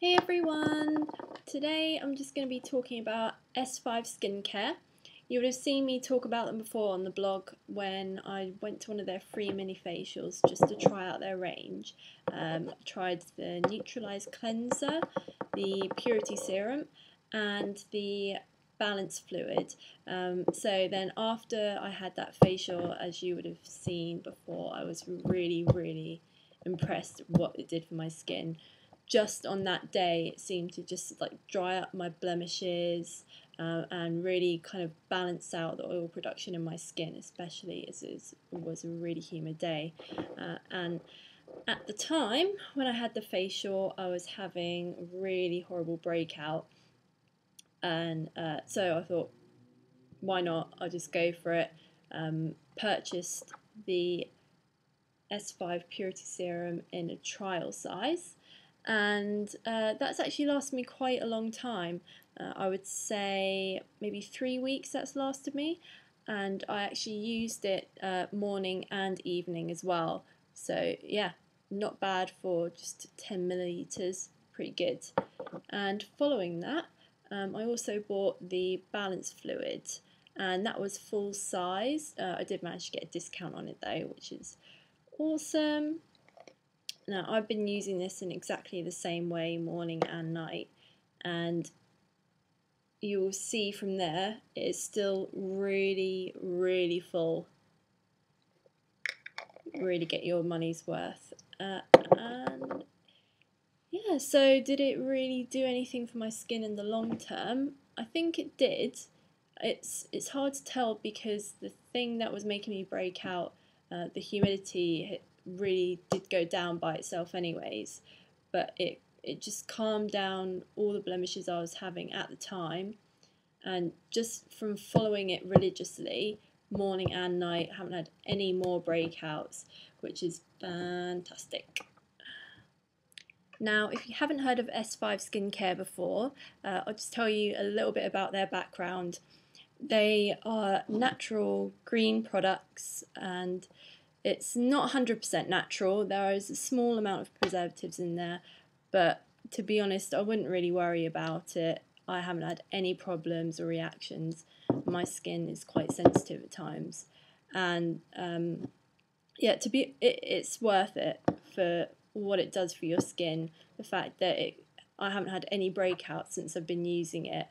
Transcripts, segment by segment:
Hey everyone! Today I'm just going to be talking about S5 skincare. You would have seen me talk about them before on the blog when I went to one of their free mini facials just to try out their range. I tried the Neutralize Cleanser, the Purity Serum and the Balance Fluid. So then after I had that facial, as you would have seen before, I was really impressed with what it did for my skin. Just on that day, it seemed to just like dry up my blemishes and really kind of balance out the oil production in my skin, especially as it was a really humid day. And at the time when I had the facial, I was having a really horrible breakout, and so I thought, why not? I'll just go for it. Purchased the S5 Purity Serum in a trial size, and that's actually lasted me quite a long time. I would say maybe 3 weeks that's lasted me, and I actually used it morning and evening as well. So yeah, not bad for just 10 milliliters, pretty good. And following that, I also bought the Balance Fluid, and that was full size. I did manage to get a discount on it though, which is awesome. Now I've been using this in exactly the same way morning and night, and you'll see from there it is still really full. Really get your money's worth. And yeah, so did it really do anything for my skin in the long term? I think it did. It's hard to tell because the thing that was making me break out, the humidity, really did go down by itself anyways, but it just calmed down all the blemishes I was having at the time, and just from following it religiously morning and night, I haven't had any more breakouts, which is fantastic. Now, if you haven't heard of S5 skincare before, I'll just tell you a little bit about their background. They are natural green products, and it's not 100% natural. There is a small amount of preservatives in there, but to be honest, I wouldn't really worry about it. I haven't had any problems or reactions. My skin is quite sensitive at times, and yeah, it's worth it for what it does for your skin. The fact that I haven't had any breakouts since I've been using it,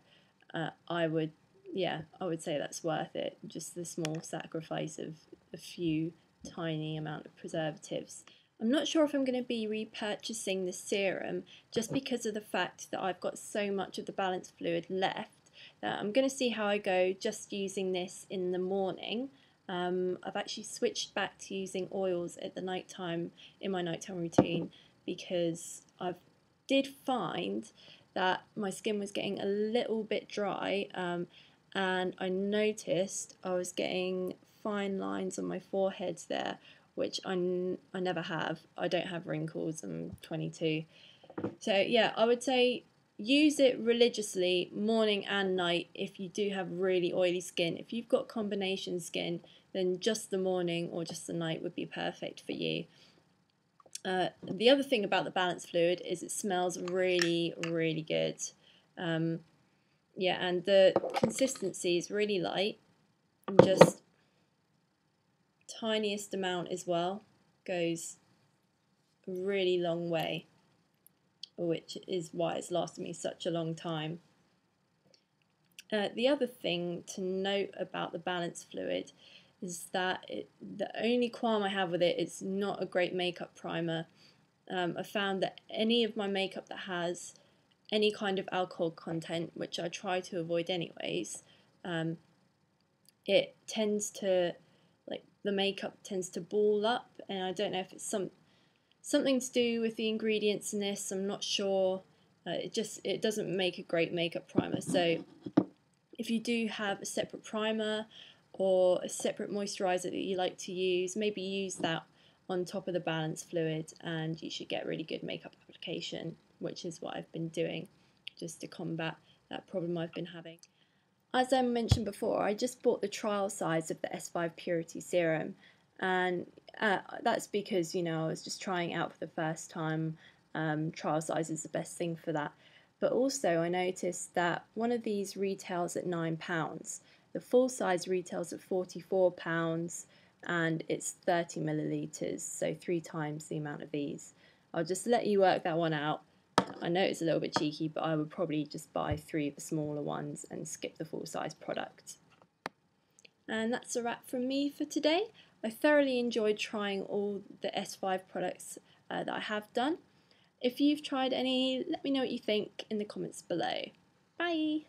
I would say that's worth it. Just the small sacrifice of a few tiny amount of preservatives. I'm not sure if I'm going to be repurchasing the serum, just because of the fact that I've got so much of the Balance Fluid left. I'm going to see how I go just using this in the morning. I've actually switched back to using oils at the night time in my nighttime routine, because I did find that my skin was getting a little bit dry, and I noticed I was getting fine lines on my forehead there, which I never have. I don't have wrinkles. I'm 22. So yeah, I would say use it religiously morning and night if you do have really oily skin. If you've got combination skin, then just the morning or just the night would be perfect for you. The other thing about the Balance Fluid is it smells really good. Yeah, and the consistency is really light, and just tiniest amount as well goes a really long way, which is why it's lasted me such a long time. The other thing to note about the Balance Fluid is that the only qualm I have with it is not a great makeup primer. I found that any of my makeup that has any kind of alcohol content, which I try to avoid anyways, it tends to, like, the makeup tends to ball up, and I don't know if it's something to do with the ingredients in this. I'm not sure. It doesn't make a great makeup primer. So if you do have a separate primer or a separate moisturizer that you like to use, maybe use that on top of the Balance Fluid, and you should get really good makeup application, which is what I've been doing just to combat that problem I've been having. As I mentioned before, I just bought the trial size of the S5 Purity Serum, and that's because, I was just trying it out for the first time. trial size is the best thing for that. But also I noticed that one of these retails at £9. The full size retails at £44 and it's 30 millilitres, so 3 times the amount of these. I'll just let you work that one out. I know it's a little bit cheeky, but I would probably just buy 3 of the smaller ones and skip the full size product. And that's a wrap from me for today. I thoroughly enjoyed trying all the S5 products that I have done. If you've tried any, let me know what you think in the comments below. Bye!